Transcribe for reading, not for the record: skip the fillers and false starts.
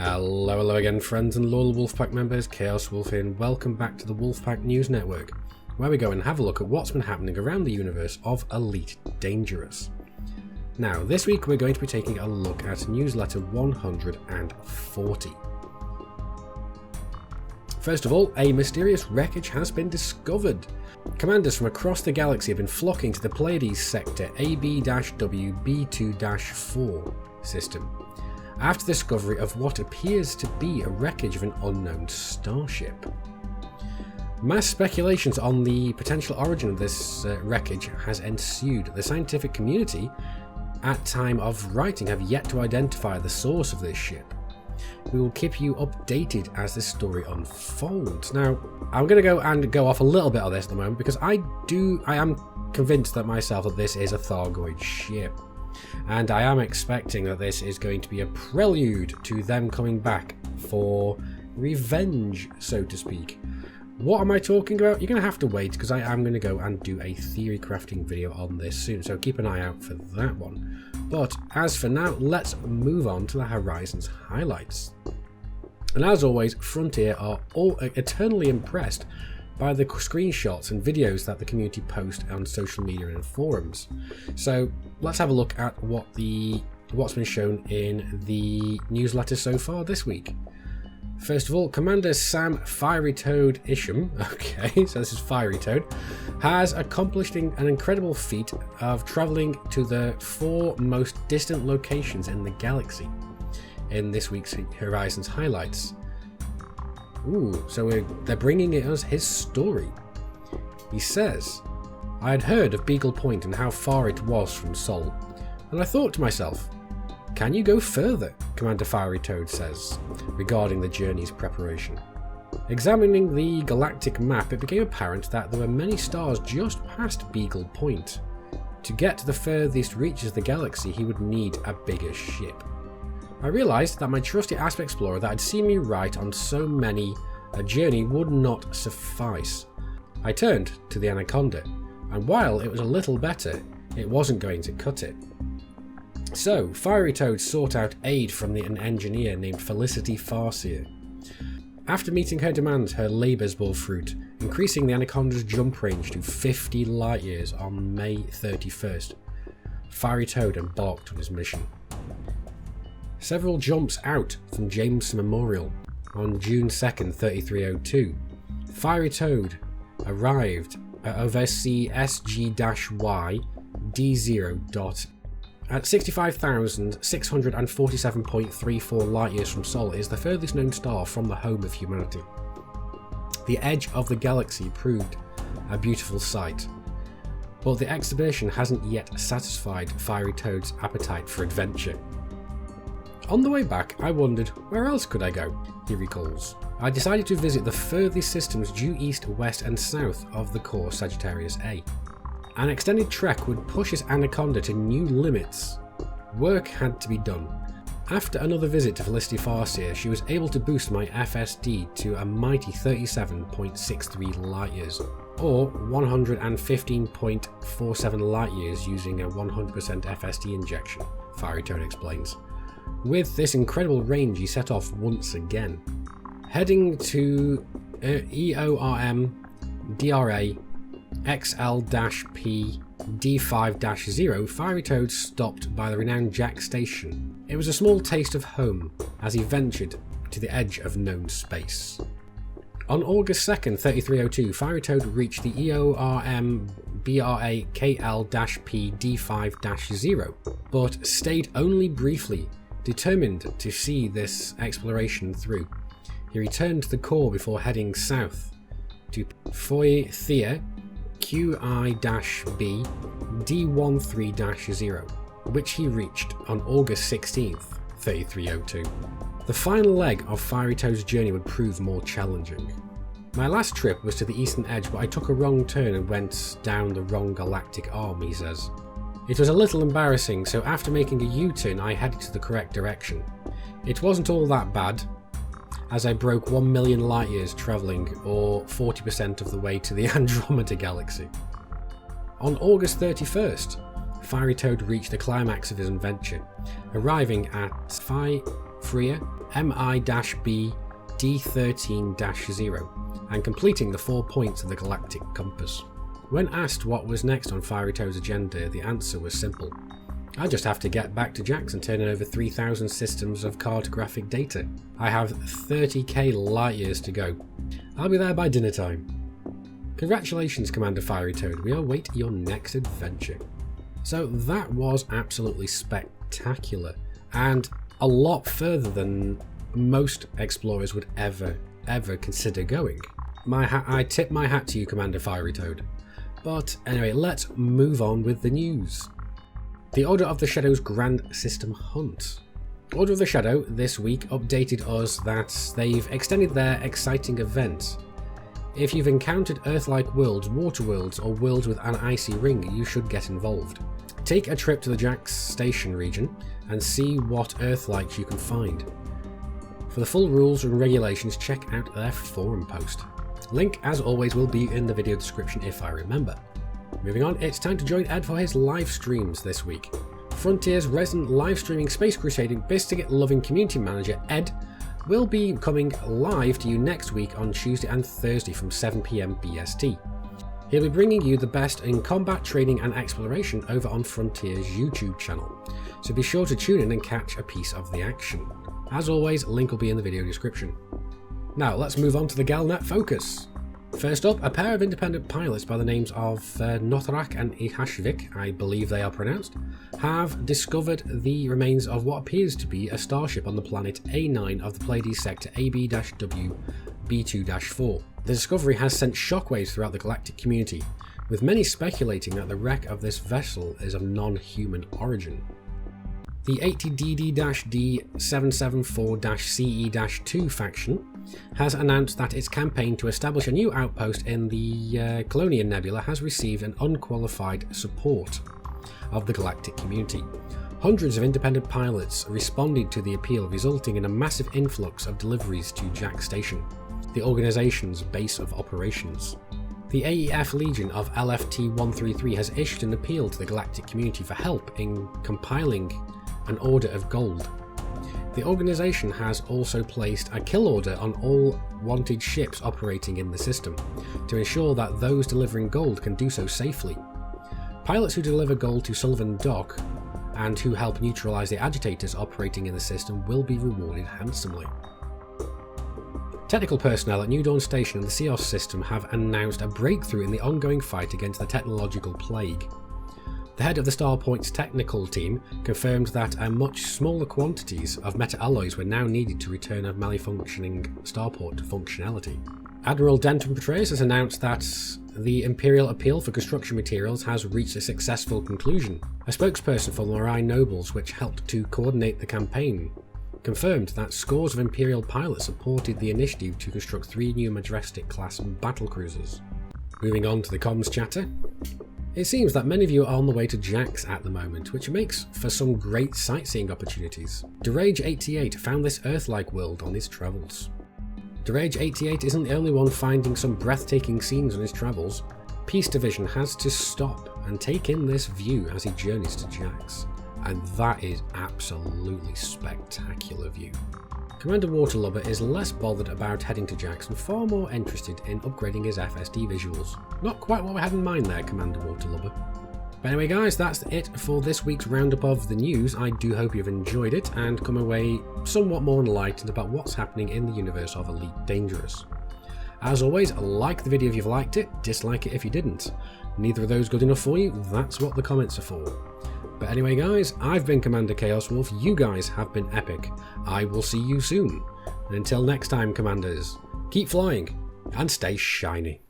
Hello again, friends and loyal Wolfpack members. Chaos Wolf here, and welcome back to the Wolfpack News Network, where we go and have a look at what's been happening around the universe of Elite Dangerous. Now, this week we're going to be taking a look at newsletter 140. First of all, a mysterious wreckage has been discovered. Commanders from across the galaxy have been flocking to the Pleiades sector AB-W B2-4 system after the discovery of what appears to be a wreckage of an unknown starship. Mass speculations on the potential origin of this wreckage has ensued. The scientific community, at time of writing, have yet to identify the source of this ship. We will keep you updated as this story unfolds. Now, I'm going to go off a little bit on this at the moment because I am convinced that myself that this is a Thargoid ship. And I am expecting that this is going to be a prelude to them coming back for revenge, so to speak. What am I talking about? You're going to have to wait because I am going to go and do a theory crafting video on this soon, so keep an eye out for that one. But as for now, let's move on to the Horizons highlights. And as always, Frontier are all eternally impressed by the screenshots and videos that the community post on social media and forums. So let's have a look at what's been shown in the newsletter so far this week. First of all, Commander Sam Fiery Toad Isham, okay, so this is Fiery Toad, has accomplished an incredible feat of travelling to the 4 most distant locations in the galaxy in this week's Horizons highlights. Ooh, so they're bringing us his story. He says, I had heard of Beagle Point and how far it was from Sol, and I thought to myself, can you go further? Commander Fiery Toad says, regarding the journey's preparation. Examining the galactic map, it became apparent that there were many stars just past Beagle Point. To get to the furthest reaches of the galaxy, he would need a bigger ship. I realised that my trusty Asp Explorer that had seen me right on so many a journey would not suffice. I turned to the Anaconda, and while it was a little better, it wasn't going to cut it. So, Fiery Toad sought out aid from an engineer named Felicity Farseer. After meeting her demands, her labours bore fruit, increasing the Anaconda's jump range to 50 light years on May 31st. Fiery Toad embarked on his mission. Several jumps out from Jameson Memorial on June 2nd, 3302. Fiery Toad arrived at oversea SG-Y D0. At 65,647.34 light years from Sol, it is the furthest known star from the home of humanity. The edge of the galaxy proved a beautiful sight, but the exhibition hasn't yet satisfied Fiery Toad's appetite for adventure. On the way back, I wondered, where else could I go? He recalls. I decided to visit the furthest systems due east, west and south of the core Sagittarius A. An extended trek would push his Anaconda to new limits. Work had to be done. After another visit to Felicity Farseer, she was able to boost my FSD to a mighty 37.63 light years, or 115.47 light years using a 100% FSD injection, Fiery Toad explains. With this incredible range, he set off once again. Heading to EORM DRA XL-P D5-0, Fiery Toad stopped by the renowned Jack Station. It was a small taste of home as he ventured to the edge of known space. On August 2nd, 3302, Fiery Toad reached the EORM BRA KL-P D5-0, but stayed only briefly. Determined to see this exploration through, he returned to the core before heading south to Foy Thea QI-B D13-0, which he reached on August 16th, 3302. The final leg of Fiery Toad's journey would prove more challenging. My last trip was to the eastern edge, but I took a wrong turn and went down the wrong galactic arm, he says. It was a little embarrassing, so after making a U-turn I headed to the correct direction. It wasn't all that bad, as I broke 1 million light years travelling, or 40% of the way to the Andromeda Galaxy. On August 31st, Fiery Toad reached the climax of his adventure, arriving at Phi Freya MI-B D13-0 and completing the 4 points of the galactic compass. When asked what was next on Fiery Toad's agenda, the answer was simple. I just have to get back to Jax and turn over 3,000 systems of cartographic data. I have 30k light years to go. I'll be there by dinner time. Congratulations, Commander Fiery Toad, we await your next adventure. So that was absolutely spectacular, and a lot further than most explorers would ever consider going. I tip my hat to you, Commander Fiery Toad. But anyway, let's move on with the news. The Order of the Shadow's Grand System Hunt. Order of the Shadow this week updated us that they've extended their exciting event. If you've encountered Earth-like worlds, water worlds, or worlds with an icy ring, you should get involved. Take a trip to the Jax Station region and see what Earth-likes you can find. For the full rules and regulations, check out their forum post. Link, as always, will be in the video description if I remember. Moving on, it's time to join Ed for his live streams this week. Frontier's resident live streaming Space Crusading biscuit loving community manager Ed will be coming live to you next week on Tuesday and Thursday from 7 PM BST. He'll be bringing you the best in combat training and exploration over on Frontier's YouTube channel, so be sure to tune in and catch a piece of the action. As always, link will be in the video description. Now let's move on to the Galnet Focus. First up, a pair of independent pilots by the names of Nothrak and Ihashvik, I believe they are pronounced, have discovered the remains of what appears to be a starship on the planet A9 of the Pleiades sector AB-W B2-4. The discovery has sent shockwaves throughout the galactic community, with many speculating that the wreck of this vessel is of non-human origin. The 80DD-D774-CE-2 faction has announced that its campaign to establish a new outpost in the Colonian Nebula has received an unqualified support of the galactic community. Hundreds of independent pilots responded to the appeal, resulting in a massive influx of deliveries to Jax Station, the organization's base of operations. The AEF Legion of LFT-133 has issued an appeal to the galactic community for help in compiling an order of gold. The organisation has also placed a kill order on all wanted ships operating in the system, to ensure that those delivering gold can do so safely. Pilots who deliver gold to Sullivan Dock and who help neutralise the agitators operating in the system will be rewarded handsomely. Technical personnel at New Dawn Station and the Seos system have announced a breakthrough in the ongoing fight against the technological plague. The head of the Starpoint's technical team confirmed that much smaller quantities of meta-alloys were now needed to return a malfunctioning starport to functionality. Admiral Denton Petraeus has announced that the Imperial Appeal for Construction Materials has reached a successful conclusion. A spokesperson for Marine Nobles, which helped to coordinate the campaign, confirmed that scores of Imperial pilots supported the initiative to construct 3 new Majestic-class battlecruisers. Moving on to the comms chatter. It seems that many of you are on the way to Jax at the moment, which makes for some great sightseeing opportunities. Derage88 found this Earth-like world on his travels. Derage88 isn't the only one finding some breathtaking scenes on his travels. Peace Division has to stop and take in this view as he journeys to Jax, and that is absolutely spectacular view. Commander Waterlubber is less bothered about heading to Jax and far more interested in upgrading his FSD visuals. Not quite what we had in mind there, Commander Waterlubber. But anyway guys, that's it for this week's roundup of the news. I do hope you've enjoyed it and come away somewhat more enlightened about what's happening in the universe of Elite Dangerous. As always, like the video if you've liked it, dislike it if you didn't. Neither of those good enough for you, that's what the comments are for. But anyway guys, I've been Commander Chaos Wolf, you guys have been epic. I will see you soon. And until next time, Commanders, keep flying and stay shiny.